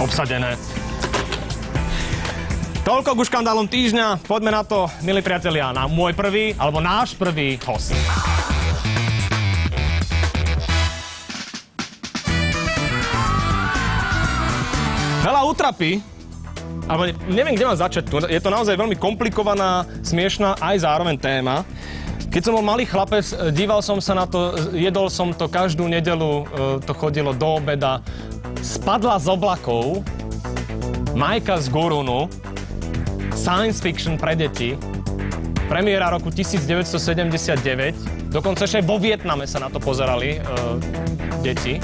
Obsadené. Toľko ku škandálom týždňa. Poďme na to, milí priatelia, na môj prvý, alebo náš prvý host. Veľa útrapy, alebo neviem, kde mám začať. Je to naozaj veľmi komplikovaná, smiešná, aj zároveň téma. Keď som bol malý chlapec, díval som sa na to, jedol som to každú nedeľu, to chodilo do obeda. Spadla z oblakov Majka z Gurunu, science fiction pre deti, premiéra roku 1979, dokonca ešte aj vo Vietname sa na to pozerali deti.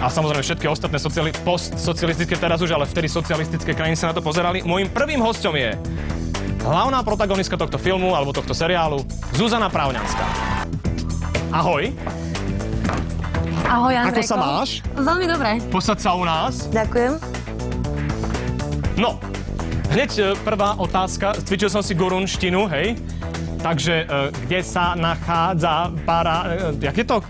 A samozrejme všetky ostatné postsocialistické teraz už, ale vtedy socialistické krajiny sa na to pozerali. Mojím prvým hosťom je hlavná protagonistka tohto filmu, alebo tohto seriálu, Zuzana Právňanská. Ahoj. Ahoj, Andrejko. Ako sa máš? Veľmi dobre. Posaď sa u nás. Ďakujem. No, hneď prvá otázka. Cvičil som si gurunštinu, hej? Takže kde sa nachádza jak je to?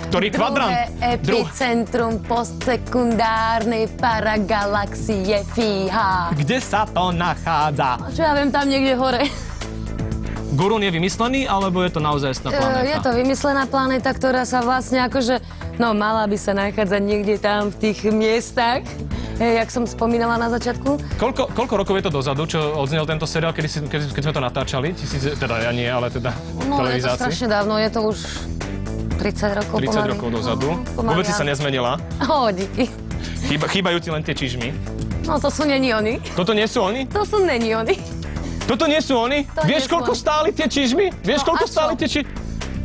Ktorý kvadrant? Epicentrum postsekundárnej paragalaxie Fíha. Kde sa to nachádza? Čo ja viem, tam niekde hore. Gurun je vymyslený, alebo je to naozajstná planéta? Je to vymyslená planéta, ktorá sa vlastne akože, mala by sa nachádzať niekde tam v tých miestach. Jak som spomínala na začiatku. Koľko rokov je to dozadu, čo odznel tento seriál, keď sme to natáčali? Teda ja nie, ale teda televizácii. Je to strašne dávno, je to už 30 rokov 30 rokov dozadu. Vôbec si sa nezmenila. Díky. Chýbajú ti len tie čižmy. No to sú není oni. Toto nie sú oni? To sú není oni. Toto nie sú oni? Vieš, koľko stáli tie čižmy? Vieš, koľko stáli tie čižmy?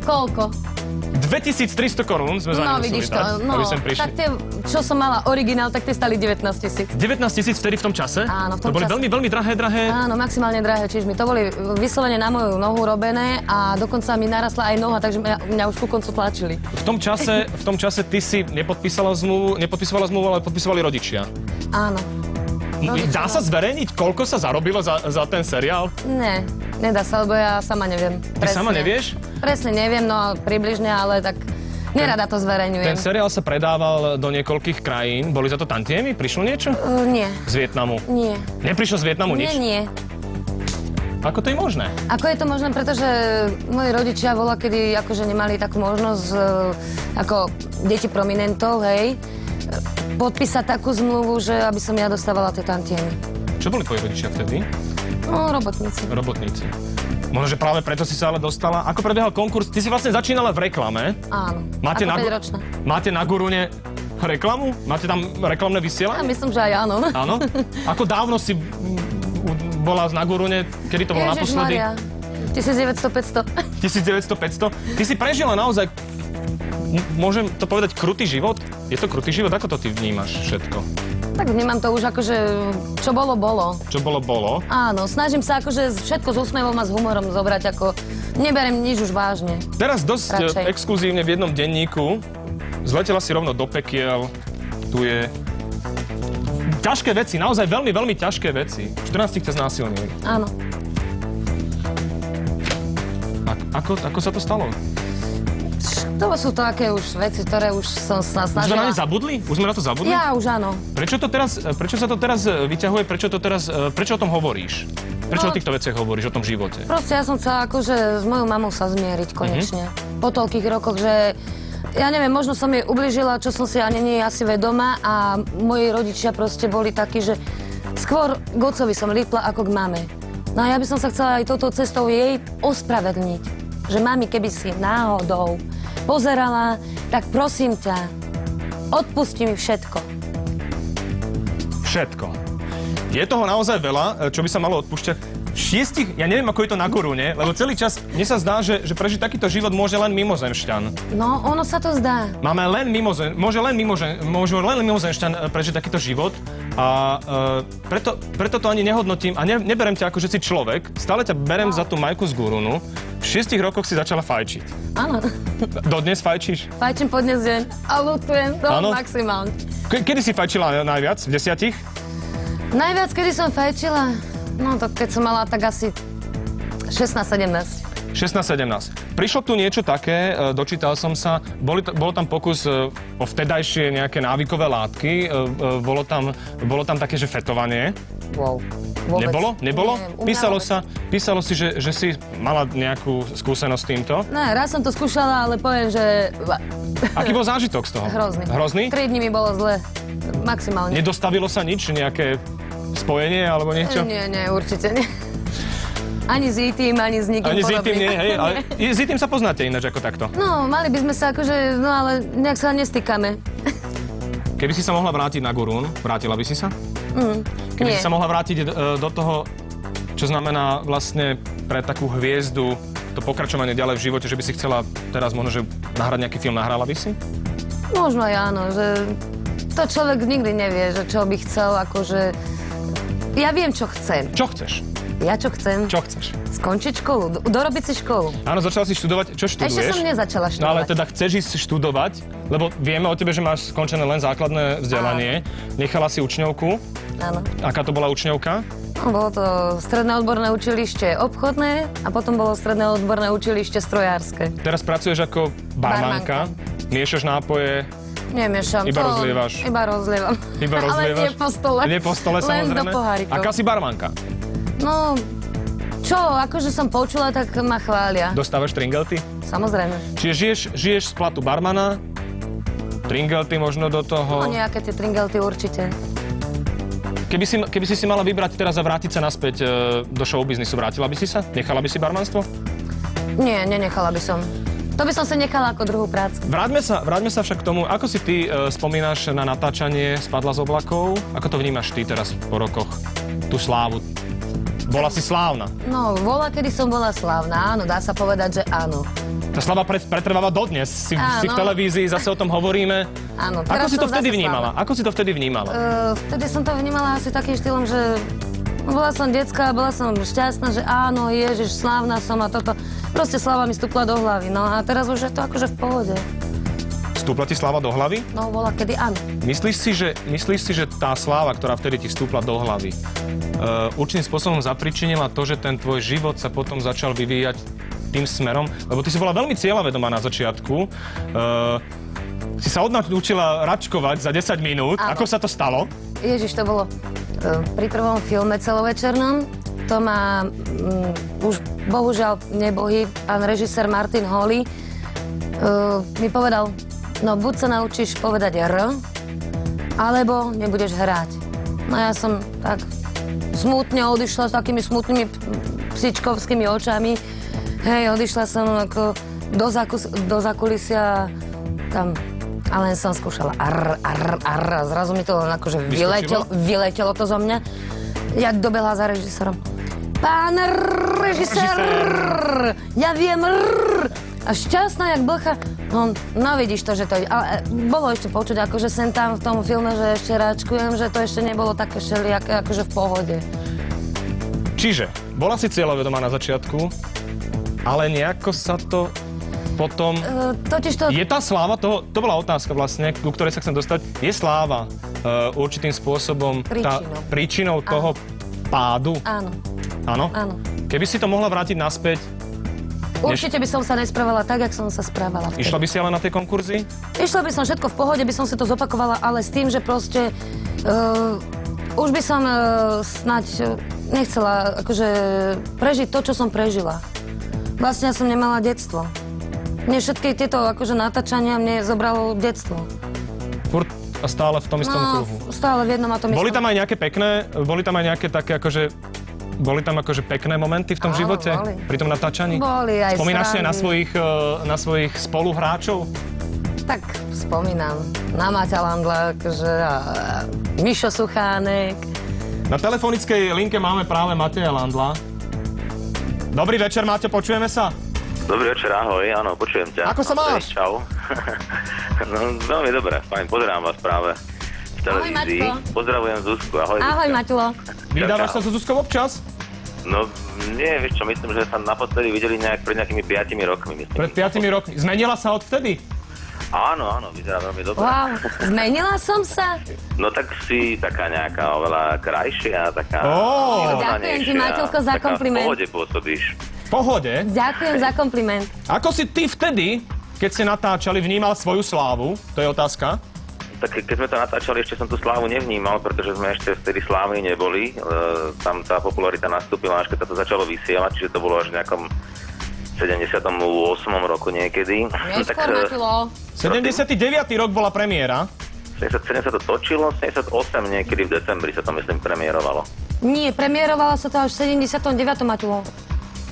Koľko? 2300 korún sme za ne museli dať, aby sem prišli. Tak tie, čo som mala originál, tak tie stali 19 000. 19 000 vtedy v tom čase? Áno, v tom čase. To boli čase. veľmi drahé. Áno, maximálne drahé čižmy. To boli vyslovene na moju nohu robené a dokonca mi narastla aj noha, takže mňa už ku koncu tlačili. V tom čase ty si nepodpísala zmluvu, ale podpísali rodičia. Áno. Dá sa zverejniť, koľko sa zarobilo za ten seriál? Nie, nedá sa, lebo ja sama neviem. Ty sama nevieš? Presne neviem, no približne, ale tak nerada to zverejňujem. Ten seriál sa predával do niekoľkých krajín. Boli za to tantiemy? Prišlo niečo? Nie. Z Vietnamu? Nie. Neprišlo z Vietnamu nič? Nie. Ako to je možné? Ako je to možné, pretože moji rodičia kedy akože nemali takú možnosť ako deti prominentov, hej, podpísať takú zmluvu, že aby som ja dostávala tie tantiemy. Čo boli tvoji rodičia vtedy? No, robotníci. Robotníci. Možno, že práve preto si sa ale dostala. Ako prebiehal konkurs? Ty si vlastne začínala v reklame. Áno, máte ako 5-ročná. Máte na Gurune reklamu? Máte tam reklamné vysielanie? Ja myslím, že aj áno. Áno? Ako dávno si bola na Gurune? Kedy to bolo naposledy? Ježišmaria, 1900-500. 1900-500? Ty si prežila naozaj, môžem to povedať, krutý život? Je to krutý život? Ako to ty vnímaš všetko? Tak vnímam to už akože, čo bolo, bolo. Čo bolo, bolo? Áno, snažím sa akože všetko s úsmevom a s humorom zobrať, ako neberem nič už vážne. Teraz dosť exkluzívne v jednom denníku. Zletela si rovno do pekiel. Tu je ťažké veci, naozaj veľmi, veľmi ťažké veci. 14 ťa znásilnili. Áno. Ako sa to stalo? To sú také už veci, ktoré už som sa snažila. Už sme na ne zabudli? Už sme na to zabudli? Ja už áno. Prečo sa to teraz vyťahuje? Prečo o tom hovoríš? Prečo o týchto veciach hovoríš, o tom živote? Proste ja som chcela akože s mojou mamou sa zmieriť konečne. Po toľkých rokoch, že ja neviem, možno som jej ubližila, čo som si ani nie asi vedomá a moji rodičia proste boli takí, že skôr k otcovi som lípla ako k mame. No a ja by som sa chcela aj touto cestou jej ospravedlniť. Že mami, keby si náhodou pozerala, tak prosím ťa, odpusti mi všetko. Všetko. Je toho naozaj veľa, čo by sa malo odpúšťať. Ja neviem, ako je to na Gurune, lebo celý čas mne sa zdá, že prežiť takýto život môže len mimozemšťan. No, ono sa to zdá. Môže len mimozemšťan prežiť takýto život a preto to ani nehodnotím a neberem ťa ako, že si človek. Stále ťa berem za tú Majku z Gurunu. V 6 rokoch si začala fajčiť. Áno. Dodnes fajčíš? Fajčím po dnes deň a ľutujem to maximálne. Kedy si fajčila najviac? V 10? Najviac, kedy som fajčila? No to keď som mala tak asi 16-17. 16-17. prišlo tu niečo také, dočítal som sa, bol tam pokus o vtedajšie nejaké návykové látky, bolo tam také, že fetovanie. Wow. Vôbec. Nebolo? Nie, Písalo si, že si mala nejakú skúsenosť s týmto? Ne, raz som to skúšala, ale poviem, že... Aký bol zážitok z toho? Hrozný. 3 dní mi bolo zle. Maximálne. Nedostavilo sa nič? Nejaké spojenie alebo niečo? Nie, určite nie. Ani s IT-ým, ani s nikým podobným. Ani s IT-ým nie, hej? Ale s IT-ým sa poznáte ináč ako takto? No, mali by sme sa akože, no ale nejak sa nestýkame. Keby si sa mohla vrátiť na Gurún, vrátila by si sa? Keby nie. si sa mohla vrátiť do toho, čo znamená vlastne pre takú hviezdu to pokračovanie ďalej v živote, že by si chcela teraz možno, že nahrať nejaký film, nahrala by si? Možno aj áno, že to človek nikdy nevie, že čo by chcel, akože... Ja viem, čo chcem. Čo chceš? Ja čo chcem? Čo chceš? Skončiť školu, dorobiť si školu. Áno, začala si študovať. Čo študuješ? Ešte som nezačala študovať. No ale teda chceš ísť študovať, lebo vieme o tebe, že máš skončené len základné vzdelanie. Nechala si učňovku. Áno. Aká to bola učňovka? No, bolo to stredné odborné učilište obchodné a potom bolo stredné odborné učilište strojárske. Teraz pracuješ ako barmanka. Miešaš nápoje. Nemiešam. Iba rozlievaš. Iba rozlievam. Iba rozlievaš. Ale nie po stole. Nie po stole, samozrejme. Len do pohárikov. Aká si barmanka? No, čo, akože som počula, tak ma chvália. Dostávaš tringelty? Samozrejme. Čiže žiješ z platu barmana, tringelty možno do toho. No nejaké tie tringelty určite. Keby si mala vybrať teraz a vrátiť sa naspäť do showbiznisu, vrátila by si sa? Nechala by si barmanstvo? Nie, nenechala by som. To by som si nechala ako druhú prácu. Vráťme sa však k tomu, ako si ty spomínaš na natáčanie Spadla z oblakov? Ako to vnímaš ty teraz po rokoch? Tú slávu. Bola si slávna. No, kedy som bola slávna, áno, dá sa povedať, že áno. Tá sláva pretrváva dodnes. Si v televízii, zase o tom hovoríme. Áno. Ako si to vtedy vnímala? Ako si to vtedy vnímala? Vtedy som to vnímala asi takým štýlom, že bola som decka, bola som šťastná, že áno, Ježiš, slávna som a toto. Proste sláva mi stúpla do hlavy, no a teraz už je to akože v pohode. Vstúpla ti sláva do hlavy? No, bola kedy áno. Myslíš si, že tá sláva, ktorá vtedy ti vstúpla do hlavy, určitým spôsobom zapričinila to, že ten tvoj život sa potom začal vyvíjať tým smerom? Lebo ty si bola veľmi cieľavedomá na začiatku. Si sa odnaučila račkovať za 10 minút. Áno. Ako sa to stalo? Ježiš, to bolo pri prvom filme celovečernom. To ma už bohužiaľ nebohý pán režisér Martin Holly mi povedal, no buď sa naučíš povedať R, alebo nebudeš hrať. No ja som tak smutne odišla s takými smutnými psičkovskými očami. Hej, odišla som ako do zakulisia tam a len som skúšala ar. Zrazu mi to len akože vyletelo to zo mňa. Ja dobehla za režisérom. Pán režisér, ja viem a šťastná jak blcha. No vidíš to, že to... Ale bolo ešte počuť, akože sem tam v tom filme, že ešte ráčkujem, že to ešte nebolo také všelijaké, akože v pohode. Čiže, bola si cieľavedomá na začiatku, ale nejako sa to potom... Je tá sláva, to bola otázka vlastne, ku ktorej sa chcem dostať, je sláva určitým spôsobom príčinou toho pádu? Áno. Áno? Áno. Keby si to mohla vrátiť naspäť... Určite by som sa nesprávala tak, jak som sa správala vtedy. Išla by si ale na tie konkurzy? Išla by som všetko v pohode, by som si to zopakovala, ale s tým, že proste už by som snáď nechcela akože prežiť to, čo som prežila. Vlastne ja som nemala detstvo. Mne všetky tieto akože natáčania mne zobralo detstvo. Furt a stále v tom istom kruhu. Stále v jednom a tom istom. Boli tam aj nejaké také akože... Boli tam akože pekné momenty v tom živote? Boli. Pri tom natáčaní? Boli aj Spomínaš si na svojich spoluhráčov? Tak spomínam. Na Maťa Landla, akože a Mišo Suchánek. Na telefonickej linke máme práve Mateja Landla. Dobrý večer, Maťo, počujeme sa? Dobrý večer, ahoj, áno, počujem ťa. Ako sa máš? Čau. No, veľmi dobre, fajn, pozerám vás práve v televízii. Ahoj, Maťko. Pozdravujem Zuzku, ahoj. Ahoj, Maťulo. Vydávaš sa so Zuzkou občas? No, nie, vieš čo, myslím, že sa naposledy videli pred nejakými 5 rokmi, myslím. Pred 5 rokmi. Zmenila sa odvtedy? Áno, vyzerá veľmi dobre. Wow, zmenila som sa? No tak si taká nejaká oveľa krajšia, taká... Ďakujem ti, Maťulko, za kompliment. Taká v pohode pôsobíš. V pohode. Ďakujem za kompliment. Ako si ty vtedy, keď si natáčali, vnímal svoju slávu? To je otázka. Tak keď sme to natáčali, ešte som tú slávu nevnímal, pretože sme ešte vtedy slávni neboli. Tam tá popularita nastúpila, až keď sa to začalo vysielať, čiže to bolo až v nejakom 78. roku niekedy. Neskôr, Matilo. 79. rok bola premiéra. 77 sa to točilo, 78 niekedy v decembri sa to, myslím, premiérovalo. Nie, premiérovala sa to až v 79. Matilo.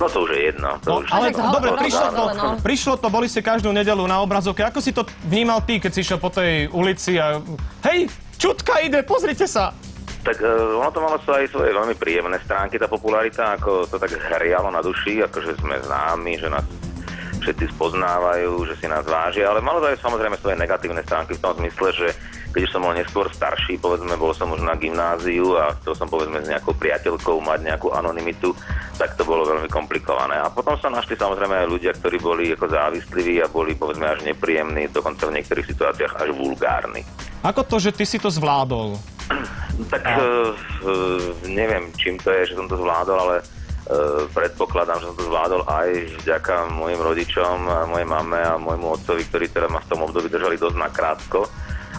No to už je jedno. To už... Ale tak dobre, no. prišlo to, boli ste každú nedeľu na obrazovke. Ako si to vnímal ty, keď si išiel po tej ulici a hej, čutka ide, pozrite sa. Tak ono to malo aj svoje veľmi príjemné stránky, tá popularita, ako to tak hrialo na duši, akože sme známi, že nás všetci spoznávajú, že si nás vážia, ale malo to aj samozrejme svoje negatívne stránky v tom zmysle, že keď už som bol neskôr starší, povedzme, bol som už na gymnáziu a chcel som, povedzme, s nejakou priateľkou mať nejakú anonymitu, tak to bolo veľmi komplikované. A potom sa našli samozrejme aj ľudia, ktorí boli ako závisliví a boli, povedzme, až nepríjemní, dokonca v niektorých situáciách až vulgárni. Ako to, že ty si to zvládol? Tak neviem, čím to je, že som to zvládol, ale predpokladám, že som to zvládol aj vďaka mojim rodičom, mojej mame a môjmu otcovi, ktorí teda ma v tom období držali dosť nakrátko.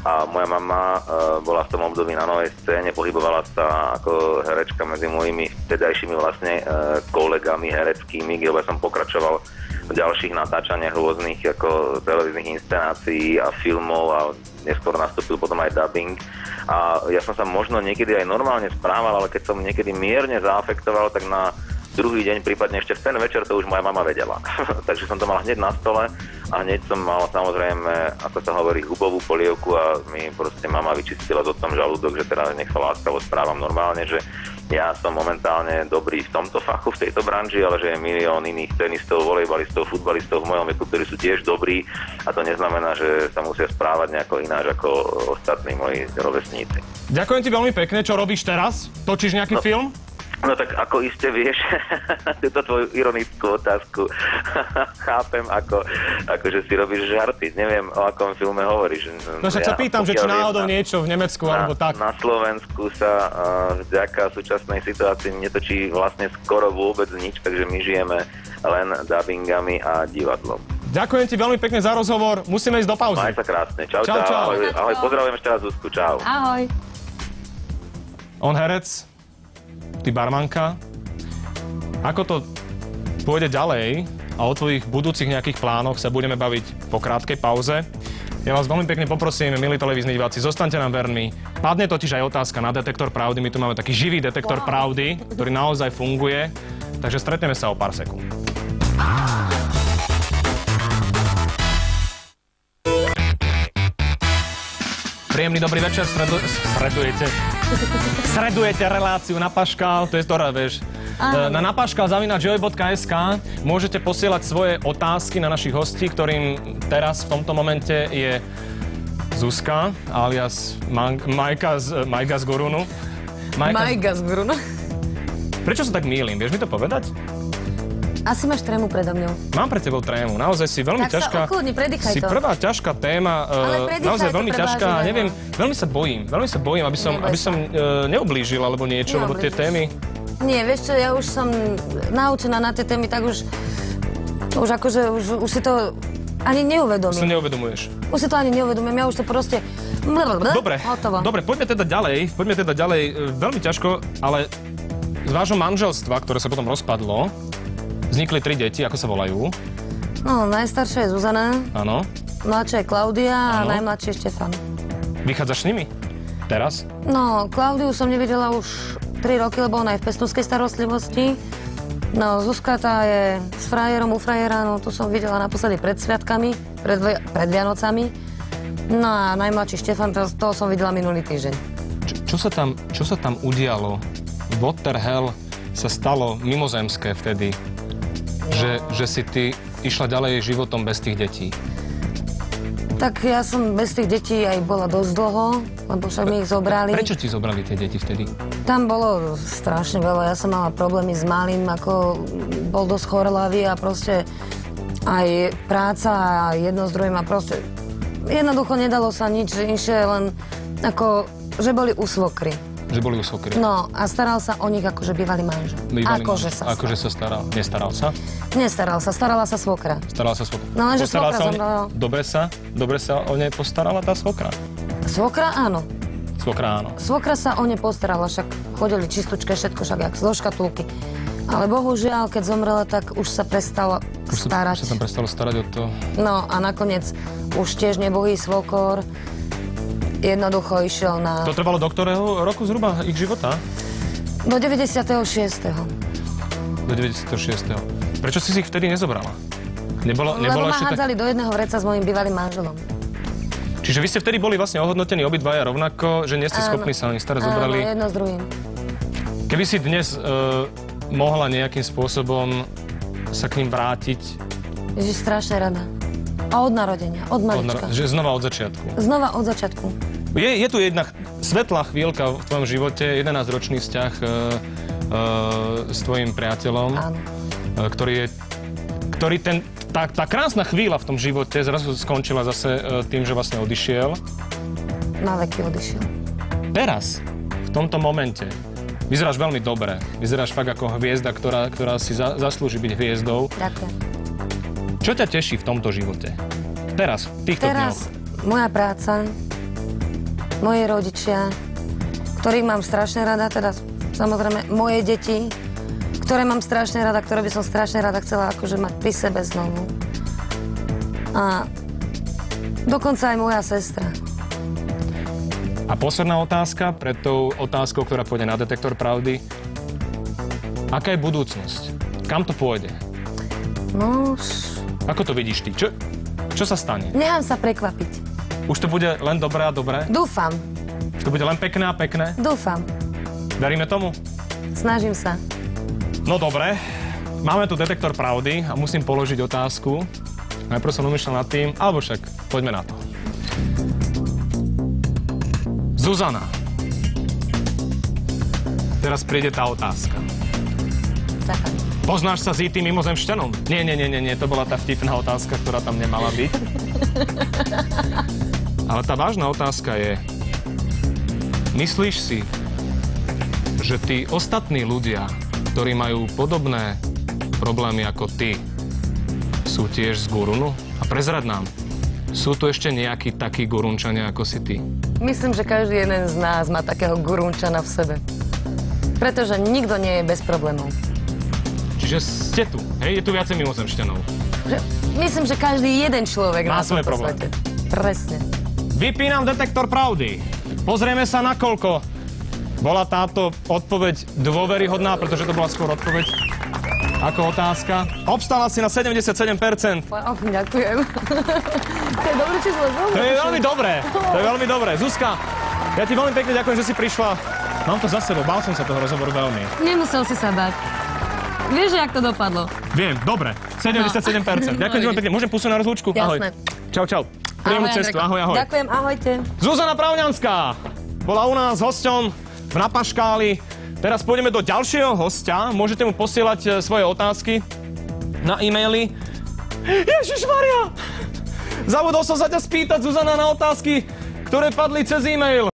A moja mama bola v tom období na Novej scéne, pohybovala sa ako herečka medzi mojimi vtedajšími vlastne kolegami hereckými, kde som pokračoval v ďalších natáčaniach rôznych ako televíznych inscenácií a filmov a neskôr nastúpil potom aj dubbing. A ja som sa možno niekedy aj normálne správal, ale keď som niekedy mierne zaafektoval, tak na druhý deň, prípadne ešte v ten večer, to už moja mama vedela. Takže som to mal hneď na stole a hneď som mal samozrejme, ako sa hovorí, hubovú polievku a mi proste mama vyčistila do tom žalúdok, že teda nech sa láskavo správam normálne, že ja som momentálne dobrý v tomto fachu, v tejto branži, ale že je milión iných tenistov, volejbalistov, futbalistov v mojom veku, ktorí sú tiež dobrí a to neznamená, že sa musia správať nejako ináč ako ostatní moji rovesníci. Ďakujem ti veľmi pekne. Čo robíš teraz? Točíš nejaký film? No tak ako iste vieš, túto tvoju ironickú otázku chápem ako že si robíš žarty. Neviem, o akom filme hovoríš. No však sa pýtam, že či náhodou niečo v Nemecku alebo tak. Na Slovensku sa vďaka súčasnej situácii netočí vlastne skoro vôbec nič, takže my žijeme len dubbingami a divadlom. Ďakujem ti veľmi pekne za rozhovor. Musíme ísť do pauzy. Maj sa krásne. Čau. Ahoj, pozdravujem ešte raz Zuzku. Čau. Ahoj. On herec, ty barmanka. Ako to pôjde ďalej a o tvojich budúcich nejakých plánoch sa budeme baviť po krátkej pauze. Ja vás veľmi pekne poprosím, milí televízni diváci, zostaňte nám verní. Padne totiž aj otázka na detektor pravdy. My tu máme taký živý detektor pravdy, ktorý naozaj funguje. Takže stretneme sa o pár sekúnd. Príjemný dobrý večer, sledujete reláciu Na Paškal, to je ktorá, vieš. Na napaškal@joy.sk môžete posielať svoje otázky na našich hostí, ktorým teraz v tomto momente je Zuzka, alias Majka z Gurunu. Majka z Gurunu. Prečo sa tak mýlim, vieš mi to povedať? Asi máš trému predo mňou. Mám pre tebou trému, naozaj si veľmi tak ťažká. Tak sa okľudni, predýchaj to. Si prvá ťažká téma, naozaj veľmi ťažká, neviem, veľmi sa bojím, aby som neublížil alebo niečo, lebo tie témy... Nie, vieš čo, ja už som naučená na tie témy, tak už akože, už si to ani neuvedomím. Si neuvedomuješ. Už si to ani neuvedomím, ja už to proste... Dobre, poďme teda ďalej, veľmi ťažko, ale z vášho manželstva, ktoré sa potom rozpadlo, vznikli 3 deti, ako sa volajú? No, najstaršia je Zuzana. Áno. Mladšia je Klaudia a najmladší je Štefan. Vychádzaš s nimi? Teraz? No, Klaudiu som nevidela už 3 roky, lebo ona je v pestúnskej starostlivosti. No, Zuzka tá je s frajerom u frajera, no tu som videla naposledy pred sviatkami, pred Vianocami. No a najmladší Štefan, toho som videla minulý týždeň. Čo sa tam udialo? What the hell sa stalo mimozemské vtedy? Že si ty išla ďalej životom bez tých detí? Tak ja som bez tých detí aj bola dosť dlho, lebo však mi ich zobrali. Prečo ti zobrali tie deti vtedy? Tam bolo strašne veľa. Ja som mala problémy s malým, ako bol dosť chorlavý a proste aj práca a jedno s druhým a proste jednoducho nedalo sa nič inšie, len ako, že boli u svokry. Že boli u svokry. No, a staral sa o nich akože bývalý manžel. Akože sa staral. Nestaral sa? Nestaral sa, starala sa svokra. Starala sa svokra. No, lenže Postarala svokra sa o zomrela. Dobre sa o nej postarala tá svokra? Svokra áno. Svokra áno. Svokra sa o ne postarala, však chodili čistúčke, všetko, však jak zo škatulky. Ale bohužiaľ, keď zomrela, tak už sa prestala starať. Už sa tam prestalo starať o to. No a nakoniec už tiež nebohý svokor jednoducho išiel na... To trvalo do ktorého roku zhruba ich života? Do 96. Do 96. Prečo si ich vtedy nezobrala? Lebo ma hádzali do jedného vreca s mojím bývalým manželom. Čiže vy ste vtedy boli vlastne ohodnotení obidvaja rovnako, že nie ste schopní sa o nich starať, zobrali... Áno, jedno s druhým. Keby si dnes mohla nejakým spôsobom sa k ním vrátiť... Ježiš, strašne rada. A od narodenia, od malička. Že znova od začiatku. Znova od začiatku. Je tu jedna svetlá chvíľka v tvojom živote, 11-ročný vzťah s tvojim priateľom, Áno. Tá krásna chvíľa v tom živote zrazu skončila zase tým, že vlastne odišiel. Na veky odišiel. Teraz, v tomto momente, vyzeráš veľmi dobre. Vyzeráš fakt ako hviezda, ktorá si zaslúži byť hviezdou. Ďakujem. Čo ťa teší v tomto živote? Teraz, v týchto dňoch. Moja práca, moji rodičia, ktorých mám strašne rada, teda samozrejme moje deti, ktoré mám strašne rada, ktoré by som strašne rada chcela akože mať pri sebe znovu. A dokonca aj moja sestra. A posledná otázka, pred tou otázkou, ktorá pôjde na Detektor pravdy. Aká je budúcnosť? Kam to pôjde? No už... Ako to vidíš ty? Čo sa stane? Nechám sa prekvapiť. Už to bude len dobré a dobré? Dúfam. To bude len pekné a pekné? Dúfam. Veríme tomu? Snažím sa. No dobre. Máme tu Detektor pravdy a musím položiť otázku. Najprv som umýšľal nad tým, alebo však poďme na to. Zuzana. Teraz príde tá otázka. Ďakujem. Poznáš sa s IT mimozemšťanom? Nie, to bola tá vtipná otázka, ktorá tam nemala byť. Ale tá vážna otázka je, myslíš si, že tí ostatní ľudia, ktorí majú podobné problémy ako ty, sú tiež z Gurunu? A prezrad nám, sú tu ešte nejakí takí Gurunčania ako si ty? Myslím, že každý jeden z nás má takého Gurunčana v sebe. Pretože nikto nie je bez problémov. Čiže ste tu, hej? Je tu viacej mimozemšťanov. Myslím, že každý jeden človek má na svoje tomto problémy. svete. Presne. Vypínam Detektor pravdy. Pozrieme sa, nakoľko bola táto odpoveď dôveryhodná, pretože to bola skôr odpoveď ako otázka. Obstála si na 77%. Ďakujem. To je dobré číslo. To je veľmi dobré. To je veľmi dobré. Zuzka, ja ti veľmi pekne ďakujem, že si prišla. Mám to za sebou, bál som sa toho rozhovoru veľmi. Nemusel si sa bať. Vieš, jak to dopadlo? Viem, dobre. 77%. Ďakujem ti veľmi pekne. Môžem pusnúť na rozlúčku? Jasné. Ahoj. Čau. Príjemnú cestu. Ahoj. Ďakujem, ahojte. Zuzana Pravňanská bola u nás hosťom v Na Paškáli. Teraz pôjdeme do ďalšieho hostia. Môžete mu posielať svoje otázky na e-maily. Ježišmaria! Zabudol som sa ťa spýtať, Zuzana, na otázky, ktoré padli cez e-mail.